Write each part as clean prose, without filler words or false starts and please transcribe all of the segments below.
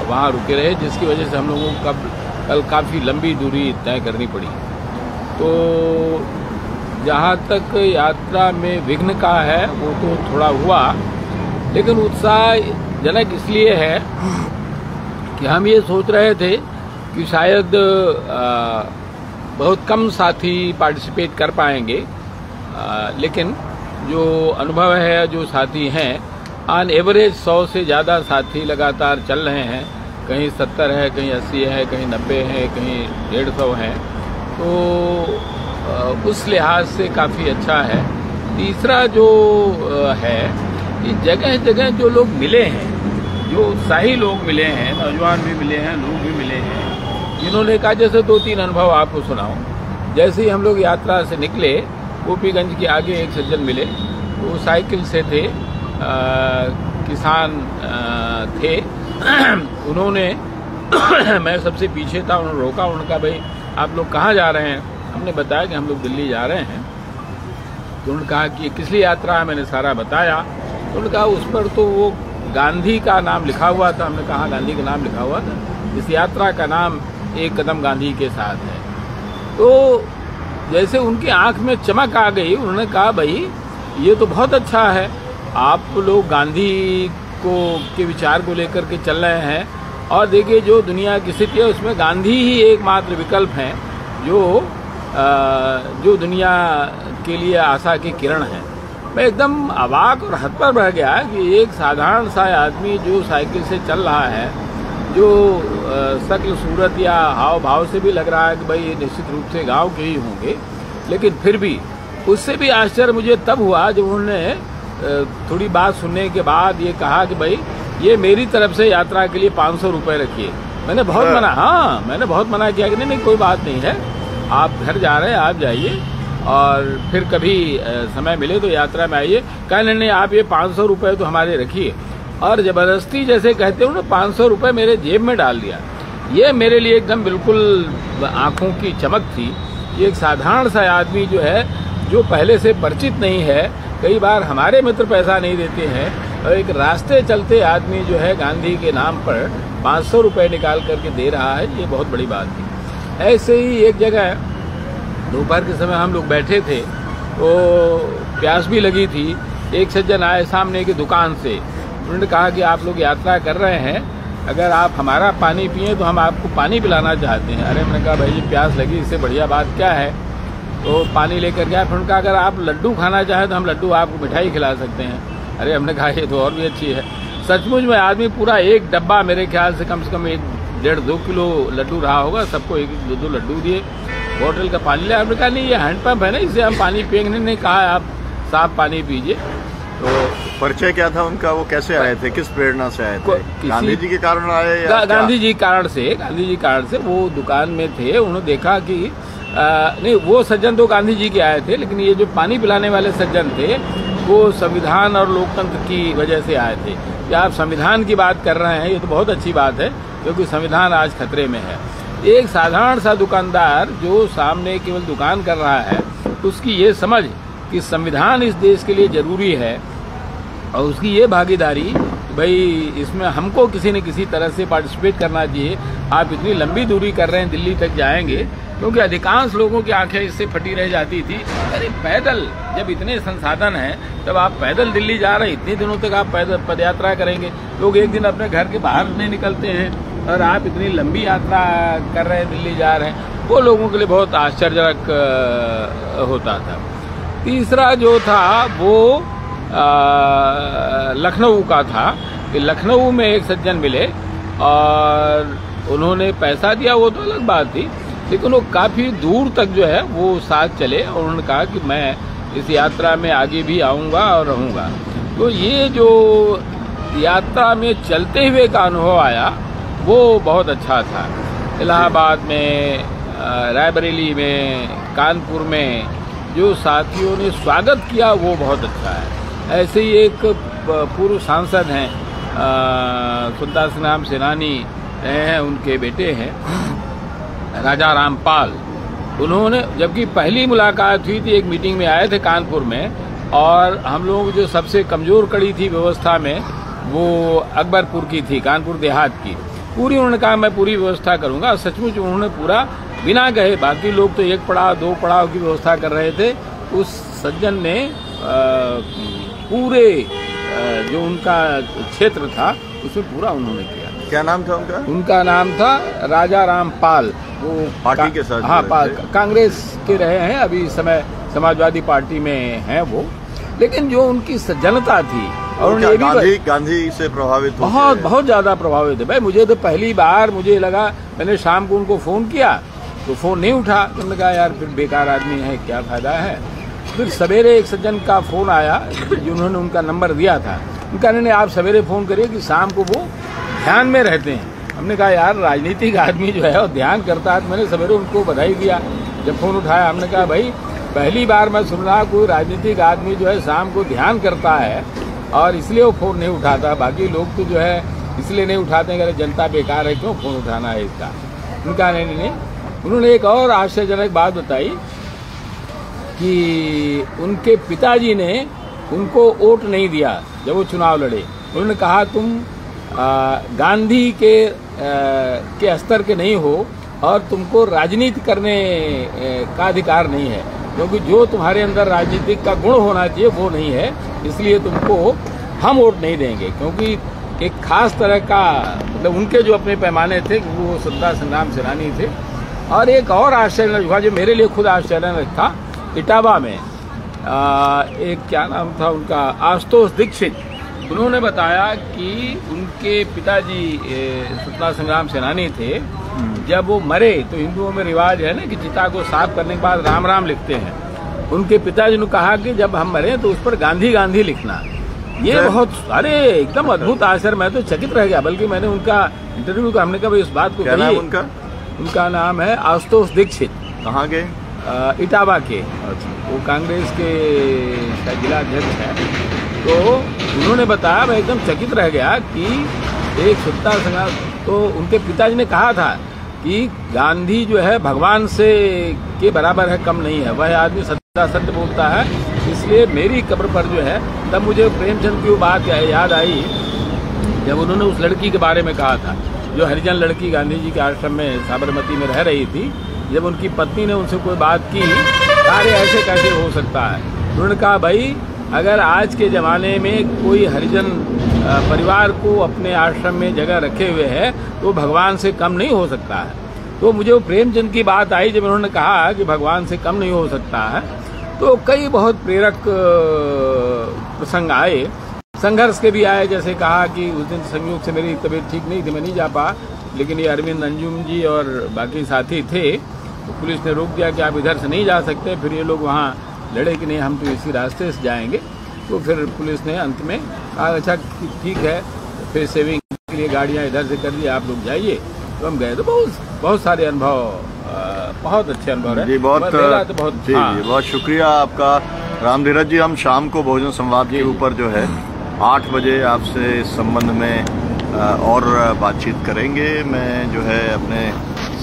वहाँ रुके रहे, जिसकी वजह से हम लोगों को कल काफ़ी लंबी दूरी तय करनी पड़ी। तो जहाँ तक यात्रा में विघ्न का है वो तो थोड़ा हुआ, लेकिन उत्साहजनक इसलिए है कि हम ये सोच रहे थे कि शायद बहुत कम साथी पार्टिसिपेट कर पाएंगे, लेकिन जो अनुभव है, जो साथी हैं, ऑन एवरेज 100 से ज़्यादा साथी लगातार चल रहे हैं। कहीं 70 है, कहीं 80 है, कहीं 90 है, कहीं 150 है। तो उस लिहाज से काफ़ी अच्छा है। तीसरा जो है कि जगह जगह जो लोग मिले हैं, जो उत्साही लोग मिले हैं, नौजवान भी मिले हैं, लोग भी मिले हैं, जिन्होंने कहा, जैसे 2-3 अनुभव आपको सुनाऊं। जैसे ही हम लोग यात्रा से निकले, गोपीगंज के आगे एक सज्जन मिले, वो साइकिल से थे, किसान थे। उन्होंने मैं सबसे पीछे था, उन्होंने रोका, उन्होंने कहा, भाई आप लोग कहाँ जा रहे हैं? हमने बताया कि हम लोग दिल्ली जा रहे हैं। तो उन्होंने कहा कि किस लिए यात्रा है? मैंने सारा बताया। उन्होंने कहा उस पर तो वो गांधी का नाम लिखा हुआ था। हमने कहा गांधी का नाम लिखा हुआ था, इस यात्रा का नाम एक कदम गांधी के साथ है। तो जैसे उनकी आंख में चमक आ गई, उन्होंने कहा, भाई ये तो बहुत अच्छा है, आप लोग गांधी के विचार को लेकर के चल रहे हैं, और देखिए जो दुनिया की स्थिति है उसमें गांधी ही एकमात्र विकल्प हैं जो दुनिया के लिए आशा की किरण है। मैं एकदम अवाक और हतपर रह गया कि एक साधारण सा आदमी जो साइकिल से चल रहा है, जो शक्ल सूरत या हाव भाव से भी लग रहा है कि भाई ये निश्चित रूप से गांव के ही होंगे, लेकिन फिर भी उससे भी आश्चर्य मुझे तब हुआ जब उन्होंने थोड़ी बात सुनने के बाद ये कहा कि भाई ये मेरी तरफ से यात्रा के लिए 500 रुपये रखिए। मैंने बहुत मना किया कि नहीं कोई बात नहीं है, आप घर जा रहे हैं, आप जाइए और फिर कभी समय मिले तो यात्रा में आइए। कहा नहीं आप ये 500 रुपये तो हमारे रखिए, और जबरदस्ती जैसे कहते हो ना 500 रुपये मेरे जेब में डाल दिया। ये मेरे लिए एकदम बिल्कुल आंखों की चमक थी। ये एक साधारण सा आदमी जो है, जो पहले से परिचित नहीं है, कई बार हमारे मित्र पैसा नहीं देते हैं, और एक रास्ते चलते आदमी जो है गांधी के नाम पर 500 रुपये निकाल करके दे रहा है, ये बहुत बड़ी बात थी। ऐसे ही एक जगह दोपहर के समय हम लोग बैठे थे, तो प्यास भी लगी थी। एक सज्जन आए सामने की दुकान से, उन्होंने कहा कि आप लोग यात्रा कर रहे हैं, अगर आप हमारा पानी पिए तो हम आपको पानी पिलाना चाहते हैं। अरे मैंने कहा भाई जी प्यास लगी, इससे बढ़िया बात क्या है। तो पानी लेकर गया। फिर उनका अगर आप लड्डू खाना चाहें तो हम लड्डू आपको मिठाई खिला सकते हैं। अरे हमने कहा ये तो और भी अच्छी है। सचमुच में आदमी पूरा एक डब्बा, मेरे ख्याल से कम 1.5-2 किलो लड्डू रहा होगा, सबको 1-2 लड्डू दिए, बोतल का पानी लिया। हमने कहा नहीं ये हैंडपंप है ना, इससे हम पानी पियेंगे नहीं। कहा आप साफ पानी पीजिए। तो परिचय क्या था उनका, वो कैसे आए थे, किस प्रेरणा से आए थे? गांधी जी के कारण आए या गांधी जी कारण से वो दुकान में थे। उन्होंने देखा कि नहीं, वो सज्जन तो गांधी जी के आए थे, लेकिन ये जो पानी पिलाने वाले सज्जन थे वो संविधान और लोकतंत्र की वजह से आए थे। कि आप संविधान की बात कर रहे हैं, ये तो बहुत अच्छी बात है, क्योंकि संविधान आज खतरे में है। एक साधारण सा दुकानदार जो सामने केवल दुकान कर रहा है, उसकी ये समझ कि संविधान इस देश के लिए जरूरी है, और उसकी ये भागीदारी भाई इसमें हमको किसी न किसी तरह से पार्टिसिपेट करना चाहिए। आप इतनी लंबी दूरी कर रहे हैं, दिल्ली तक जाएंगे, क्योंकि अधिकांश लोगों की आंखें इससे फटी रह जाती थी। अरे पैदल, जब इतने संसाधन हैं तब आप पैदल दिल्ली जा रहे हैं, इतने दिनों तक आप पैदल पदयात्रा करेंगे। लोग एक दिन अपने घर के बाहर नहीं निकलते हैं, और आप इतनी लंबी यात्रा कर रहे हैं, दिल्ली जा रहे हैं, वो लोगों के लिए बहुत आश्चर्यजनक होता था। तीसरा जो था वो लखनऊ का था कि लखनऊ में एक सज्जन मिले और उन्होंने पैसा दिया, वो तो अलग बात थी, लेकिन वो काफ़ी दूर तक जो है वो साथ चले, और उन्होंने कहा कि मैं इस यात्रा में आगे भी आऊँगा और रहूँगा। तो ये जो यात्रा में चलते हुए का अनुभव आया वो बहुत अच्छा था। इलाहाबाद में, रायबरेली में, कानपुर में जो साथियों ने स्वागत किया वो बहुत अच्छा है। ऐसे ही एक पूर्व सांसद हैं, सुल्तान नाम सेनानी हैं, उनके बेटे हैं राजा रामपाल। उन्होंने, जबकि पहली मुलाकात हुई थी, एक मीटिंग में आए थे कानपुर में, और हम लोग जो सबसे कमजोर कड़ी थी व्यवस्था में वो अकबरपुर की थी, कानपुर देहात की। पूरी उन्होंने कहा मैं पूरी व्यवस्था करूंगा। सचमुच उन्होंने पूरा बिना कहे, बाकी लोग तो 1 पड़ाव 2 पड़ाव की व्यवस्था कर रहे थे, उस सज्जन ने पूरे जो उनका क्षेत्र था उसमें पूरा उन्होंने किया। क्या नाम था उनका? उनका नाम था राजा राम पाल। वो पार्टी के साथ? हाँ, कांग्रेस के रहे हैं, अभी इस समय समाजवादी पार्टी में हैं वो। लेकिन जो उनकी सज्जनता थी, और गांधी से प्रभावित बहुत ज्यादा प्रभावित है। भाई मुझे तो पहली बार मुझे लगा, मैंने शाम को उनको फोन किया तो फोन नहीं उठा, तो मैंने कहा यार फिर बेकार आदमी है, क्या फायदा है। फिर सवेरे एक सज्जन का फोन आया जिन्होंने उनका नंबर दिया था, उनका नहीं आप सवेरे फोन करिए कि शाम को वो ध्यान में रहते हैं। हमने कहा यार राजनीतिक आदमी जो है वो ध्यान करता है। मैंने सवेरे उनको बधाई दिया, जब फोन उठाया हमने कहा भाई पहली बार मैं सुन रहा कोई राजनीतिक आदमी जो है शाम को ध्यान करता है, और इसलिए वो फोन नहीं उठाता। बाकी लोग तो जो है इसलिए नहीं उठाते हैं, अगर जनता बेकार है क्यों फोन उठाना है इसका। उनका नहीं। उन्होंने एक और आश्चर्यजनक बात बताई कि उनके पिताजी ने उनको वोट नहीं दिया जब वो चुनाव लड़े। उन्होंने कहा तुम गांधी के स्तर के नहीं हो और तुमको राजनीति करने का अधिकार नहीं है, क्योंकि जो तुम्हारे अंदर राजनीतिक का गुण होना चाहिए वो नहीं है, इसलिए तुमको हम वोट नहीं देंगे। क्योंकि एक खास तरह का मतलब उनके जो अपने पैमाने थे वो स्वतंत्रता संग्राम सेनानी थे। और एक और आश्चर्यजनक हुआ जो मेरे लिए खुद आश्चर्यजनक था, इटावा में एक क्या नाम था उनका, आशुतोष दीक्षित। उन्होंने बताया कि उनके पिताजी स्वतंत्रता संग्राम सेनानी थे। जब वो मरे तो हिंदुओं में रिवाज है ना कि चिता को साफ करने के बाद राम राम लिखते हैं। उनके पिताजी ने कहा कि जब हम मरे तो उस पर गांधी गांधी लिखना। ये बहुत एकदम अद्भुत आश्चर्य, मैं तो चकित रह गया। बल्कि मैंने उनका इंटरव्यू का हमने कहा इस बात को कही। उनका नाम है आशुतोष दीक्षित। कहाँ के? इटावा के। वो कांग्रेस के जिला अध्यक्ष हैं। तो उन्होंने बताया, मैं एकदम चकित रह गया कि एक स्वतंत्रता संग्राम, तो उनके पिताजी ने कहा था कि गांधी जो है भगवान से के बराबर है, कम नहीं है। वह आदमी सदा सत्य बोलता है। इसलिए मेरी कब्र पर जो है, तब मुझे प्रेमचंद की वो बात याद आई जब उन्होंने उस लड़की के बारे में कहा था जो हरिजन लड़की गांधी जी के आश्रम में साबरमती में रह रही थी। जब उनकी पत्नी ने उनसे कोई बात की, अरे ऐसे कैसे हो सकता है। उन्होंने कहा भाई अगर आज के ज़माने में कोई हरिजन परिवार को अपने आश्रम में जगह रखे हुए है तो भगवान से कम नहीं हो सकता है। तो मुझे वो प्रेमचंद की बात आई जब उन्होंने कहा कि भगवान से कम नहीं हो सकता है। तो कई बहुत प्रेरक प्रसंग आए, संघर्ष के भी आए। जैसे कहा कि उस दिन संयोग से मेरी तबीयत ठीक नहीं थी, मैं नहीं जा पाया, लेकिन ये अरविंद अंजुम जी और बाकी साथी थे, तो पुलिस ने रोक दिया कि आप इधर से नहीं जा सकते। फिर ये लोग वहाँ लड़े कि नहीं हम तो इसी रास्ते से जाएंगे। तो फिर पुलिस ने अंत में कहा अच्छा ठीक है, फिर सेविंग के लिए गाड़ियाँ इधर से कर दी, आप लोग जाइए। तो हम गए। तो बहुत सारे अनुभव, बहुत अच्छे अनुभव है जी। बहुत शुक्रिया आपका राम धीरज जी। हम शाम को भोजन संवाद के ऊपर जो है 8 बजे आपसे इस संबंध में और बातचीत करेंगे। मैं जो है अपने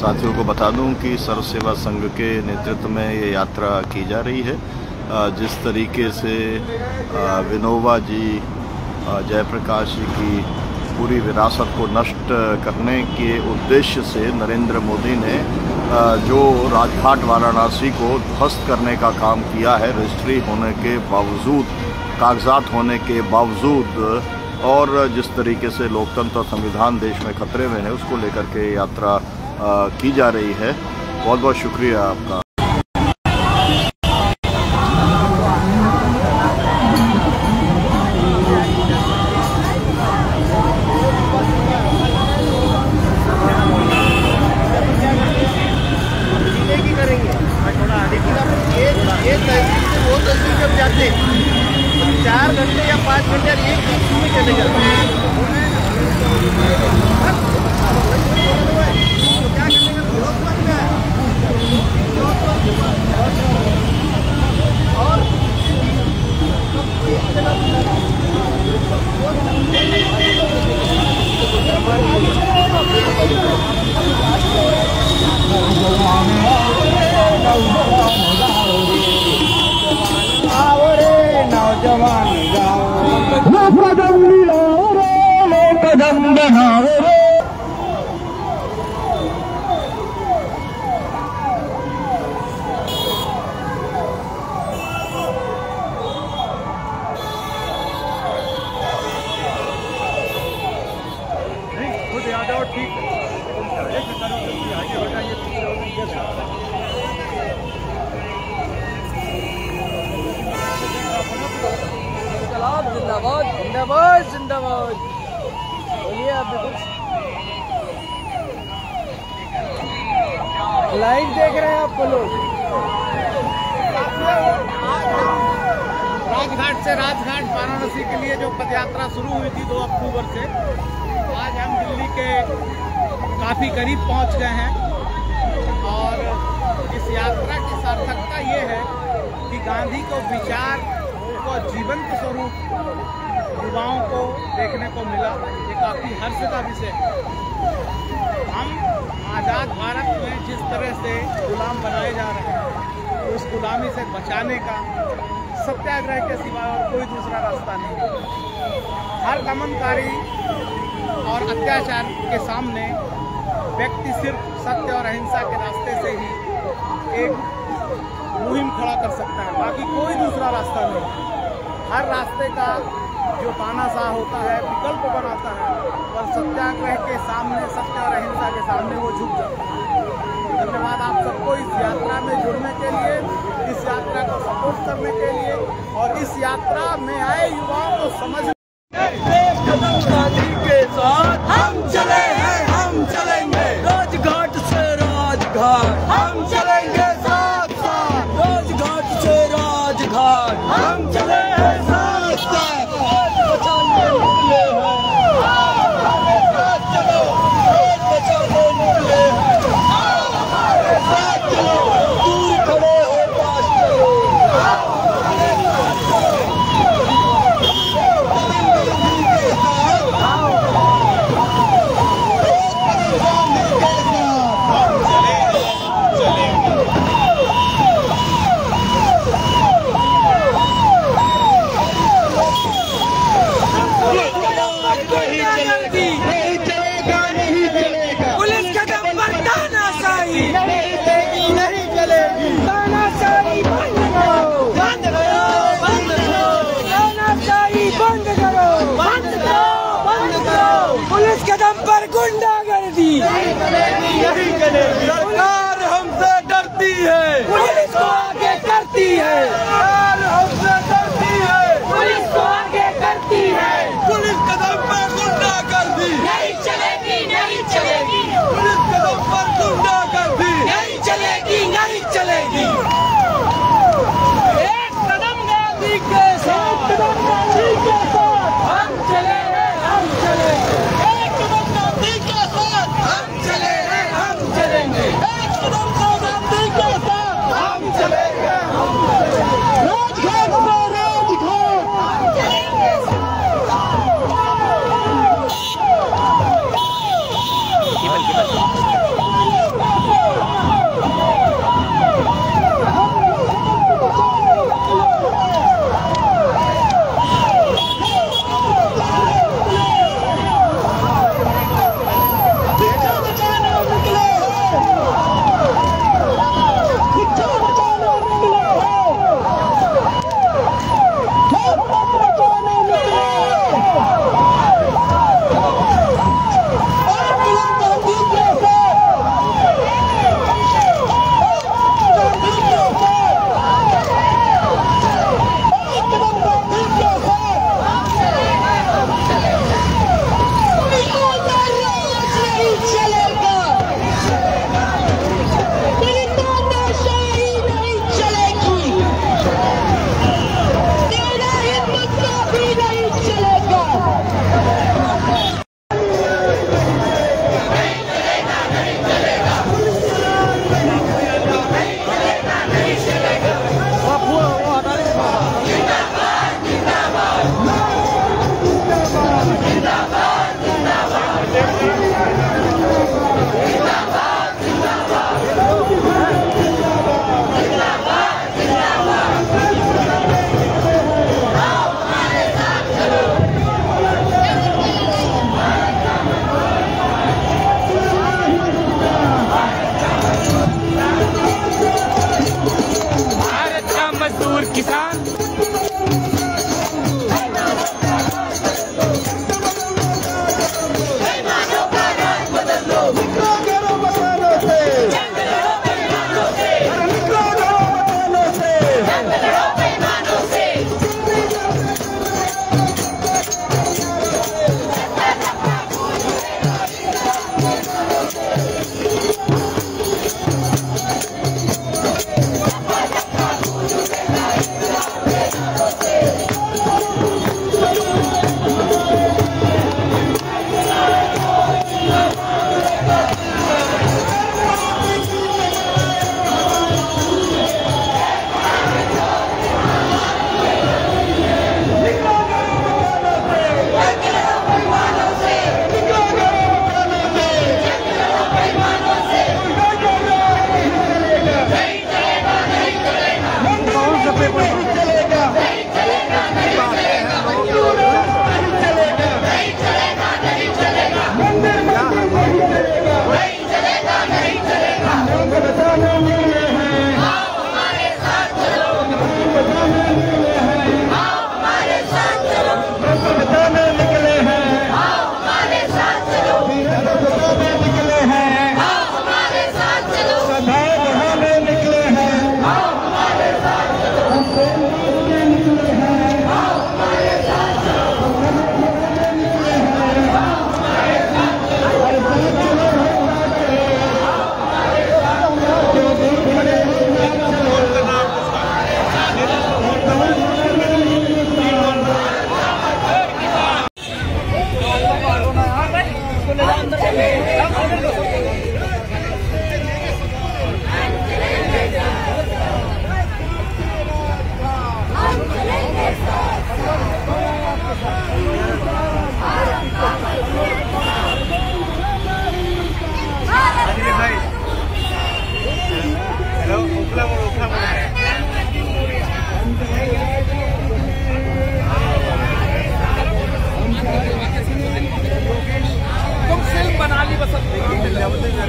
साथियों को बता दूं कि सर्व सेवा संघ के नेतृत्व में ये यात्रा की जा रही है। जिस तरीके से विनोबा जी, जयप्रकाश जी की पूरी विरासत को नष्ट करने के उद्देश्य से नरेंद्र मोदी ने जो राजघाट वाराणसी को ध्वस्त करने का काम किया है, रजिस्ट्री होने के बावजूद, कागजात होने के बावजूद, और जिस तरीके से लोकतंत्र और संविधान देश में खतरे में है, उसको लेकर के यात्रा की जा रही है। बहुत बहुत शुक्रिया आपका। चार घंटे या 5 घंटे एक में चलेगा। क्या कदम बढ़ाओ रे, कदम बढ़ाओ रे। जिंदाबाद जिंदाबाद जिंदाबाद। बोलिए आप भी कुछ। लाइव देख रहे हैं आपको लोग। राजघाट से राजघाट वाराणसी के लिए जो पदयात्रा शुरू हुई थी 2 अक्टूबर से, आज हम दिल्ली के काफ़ी करीब पहुंच गए हैं। और इस यात्रा की सार्थकता ये है कि गांधी को विचार को जीवंत स्वरूप युवाओं को देखने को मिला। ये काफ़ी हर्ष का विषय है। हम आज़ाद भारत में जिस तरह से गुलाम बनाए जा रहे हैं, उस गुलामी से बचाने का सत्याग्रह के सिवा और कोई दूसरा रास्ता नहीं है। हर दमनकारी और अत्याचार के सामने व्यक्ति सिर्फ सत्य और अहिंसा के रास्ते से ही एक मुहिम खड़ा कर सकता है, बाकी कोई दूसरा रास्ता नहीं। हर रास्ते का जो तानाशाह होता है, विकल्प बनाता है, और सत्याग्रह के सामने, सत्य और अहिंसा के सामने वो झुक जाता है। धन्यवाद आप सबको इस यात्रा में जुड़ने के लिए, इस यात्रा को सपोर्ट करने के लिए, और इस यात्रा में आए युवाओं को समझ के साथ हम चले हैं, हम चलेंगे राजघाट से राजघाट, हम चलेंगे साथ साथ राजघाट से राजघाट, हम चले हैं साथ साथ। बचाने निकले हैं, हमारे साथ चलो, बचाने निकले हैं, हमारे साथ चलो, दूर खड़े हो पास चलो। पुलिस कदम पर तानाशाही नहीं चलेगी, नहीं चलेगी। तानाशाही बंद करो, बंद करो, बंद करो। तानाशाही बंद करो, बंद करो, बंद करो। पुलिस कदम पर गुंडागर्दी नहीं चलेगी, नहीं चलेगी। सरकार हमसे डरती है, पुलिस को आगे करती है।